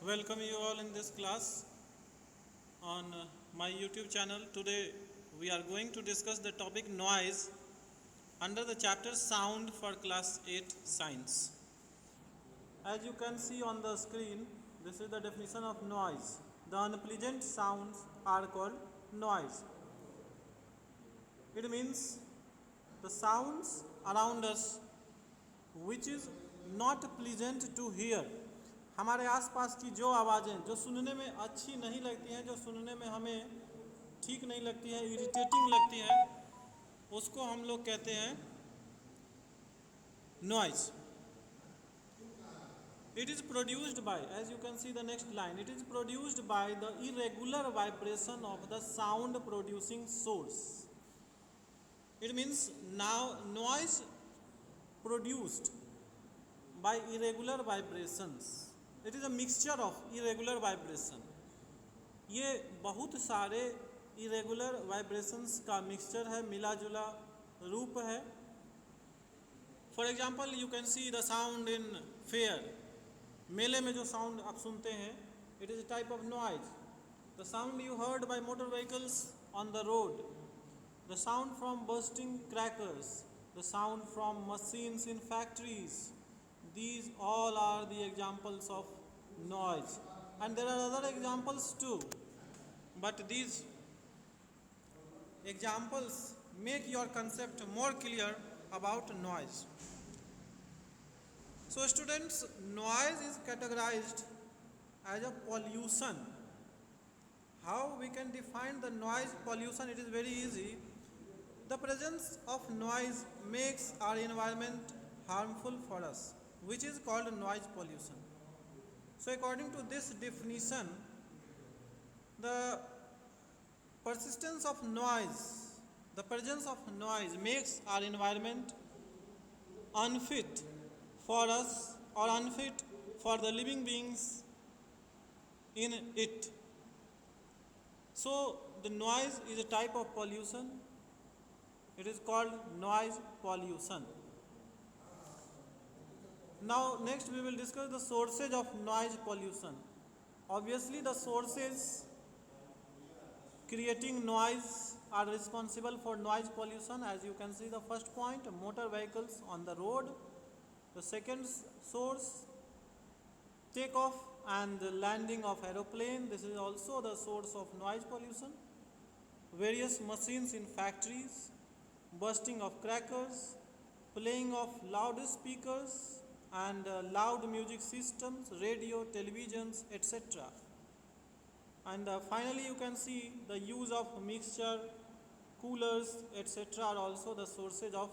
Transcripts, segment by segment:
Welcome you all in this class on my YouTube channel. Today we are going to discuss the topic noise under the chapter sound for class 8 science. As you can see on the screen, this is the definition of noise. The unpleasant sounds are called noise. It means the sounds around us which is not pleasant to hear. हमारे आसपास की जो आवाज़ें जो सुनने में अच्छी नहीं लगती हैं, जो सुनने में हमें ठीक नहीं लगती हैं, इरिटेटिंग लगती हैं, उसको हम लोग कहते हैं noise. It is produced by, as you can see the next line, it is produced by the irregular vibration of the sound producing source. It means now noise produced by irregular vibrations. It is a mixture of irregular vibration. ये बहुत सारे irregular vibrations का mixture है, मिला जुला रूप है. For example you can see the sound in fair. मेले में जो साउंड आप सुनते हैं, it is a type of noise. The sound you heard by motor vehicles on the road, the sound from bursting crackers, the sound from machines in factories. These all are the examples of noise, and there are other examples too, but these examples make your concept more clear about noise. So students, noise is categorized as a pollution. How we can define the noise pollution? It is very easy. The presence of noise makes our environment harmful for us, which is called noise pollution. So according to this definition, the persistence of noise, the presence of noise makes our environment unfit for us or unfit for the living beings in it. So the noise is a type of pollution. It is called noise pollution. Now next we will discuss the sources of noise pollution. Obviously the sources creating noise are responsible for noise pollution. As you can see, the first point, motor vehicles on the road. The second source, takeoff and the landing of aeroplane. This is also the source of noise pollution. Various machines in factories, bursting of crackers, playing of loudspeakers and loud music systems, radio, televisions, etc. And finally you can see the use of mixture, coolers, etc. are also the sources of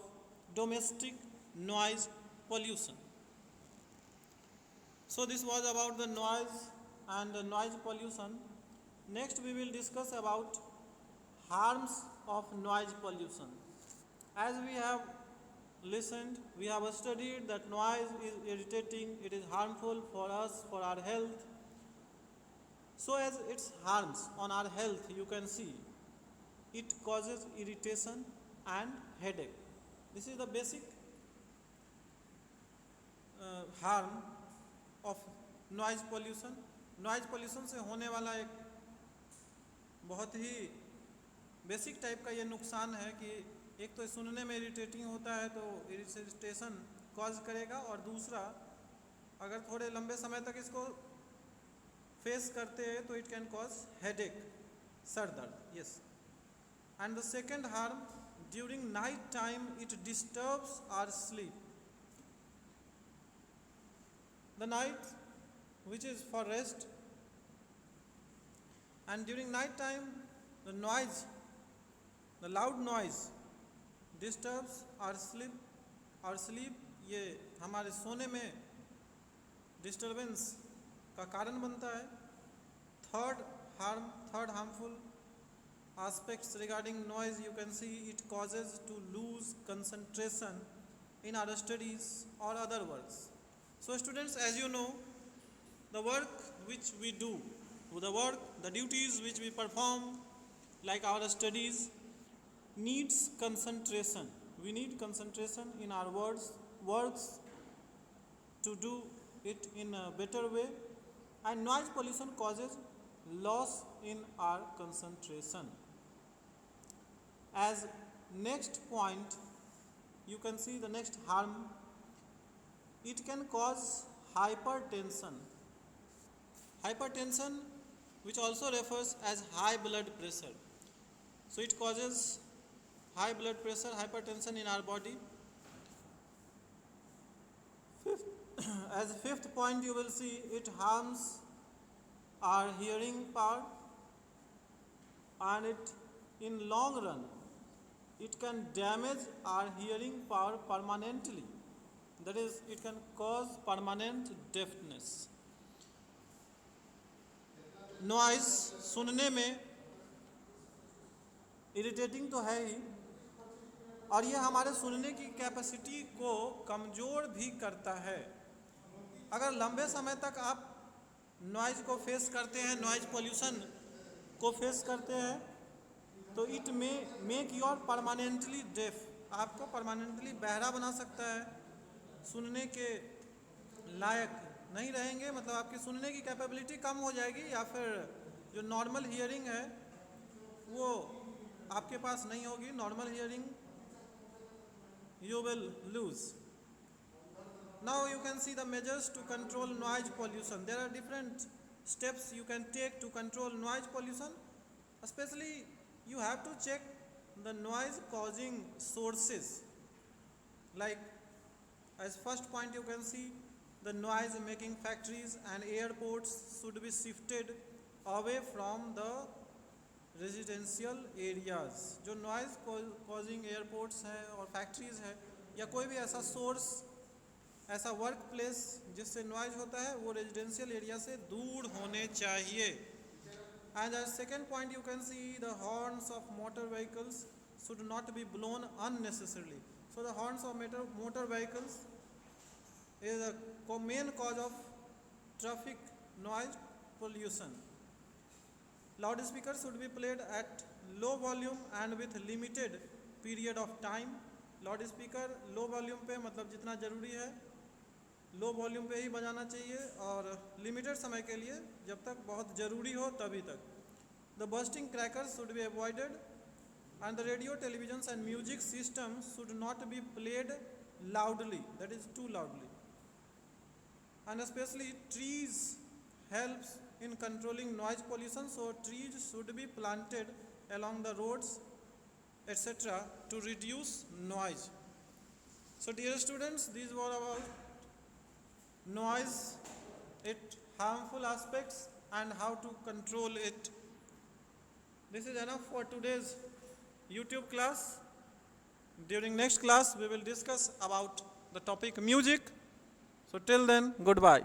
domestic noise pollution. So this was about the noise and the noise pollution. Next we will discuss about harms of noise pollution. As we have listened, we have studied that noise is irritating, it is harmful for us, for our health. So as its harms on our health, you can see it causes irritation and headache. This is the basic harm of noise pollution. Noise pollution से होने वाला एक बहुत ही basic type का ये नुकसान है कि एक तो सुनने में इरिटेटिंग होता है, तो इरिटेशन कॉज करेगा, और दूसरा अगर थोड़े लंबे समय तक इसको फेस करते हैं तो इट कैन कॉज हेडेक, सर दर्द. Yes. And the second harm, during night time it disturbs our sleep. The night which is for rest, and during night time the noise, the loud noise disturbs our sleep. Our sleep ये हमारे सोने में disturbance का कारण बनता है. Third harmful aspects regarding noise, you can see it causes to lose concentration in our studies or other works. So students, as you know, the work which we do, the duties which we perform, like our studies, needs concentration. We need concentration in our works to do it in a better way. and noise pollution causes loss in our concentration. As next point, you can see the next harm. It can cause hypertension. Hypertension, which also refers as high blood pressure. So it causes high blood pressure, hypertension in our body. As fifth point, you will see it harms our hearing power, and it in long run it can damage our hearing power permanently. That is, it can cause permanent deafness. Noise सुनने में irritating तो है ही, और ये हमारे सुनने की capacity को कमज़ोर भी करता है. अगर लंबे समय तक आप नॉइज़ को फेस करते हैं, नॉइज़ पोल्यूशन को फेस करते हैं, तो it may make you permanently deaf. आपको परमानेंटली बहरा बना सकता है, सुनने के लायक नहीं रहेंगे, मतलब आपकी सुनने की कैपेबिलिटी कम हो जाएगी, या फिर जो नॉर्मल हियरिंग है वो आपके पास नहीं होगी. Normal hearing you will lose. Now you can see the measures to control noise pollution. There are different steps you can take to control noise pollution. Especially you have to check the noise causing sources. Like as first point, you can see the noise making factories and airports should be shifted away from the residential areas. जो noise causing airports हैं और factories हैं, या कोई भी ऐसा source, ऐसा work place जिससे नॉइज़ होता है, वो रेजिडेंशियल एरिया से दूर होने चाहिए. And as second point, you can see the horns of motor vehicles should not be blown unnecessarily. So the horns of motor vehicles is the main cause of traffic noise pollution. Loudspeakers should be played at low volume and with limited period of time. Loudspeaker low volume पे, मतलब जितना ज़रूरी है low volume पे ही बजाना चाहिए, और limited समय के लिए, जब तक बहुत ज़रूरी हो तभी तक. The bursting crackers should be avoided, and the radio, televisions and music systems should not be played loudly, that is too loudly. And especially trees helps in controlling noise pollution, so trees should be planted along the roads etc. to reduce noise. So dear students, these were about noise, its harmful aspects and how to control it. This is enough for today's YouTube class. During next class we will discuss about the topic music. So till then, goodbye.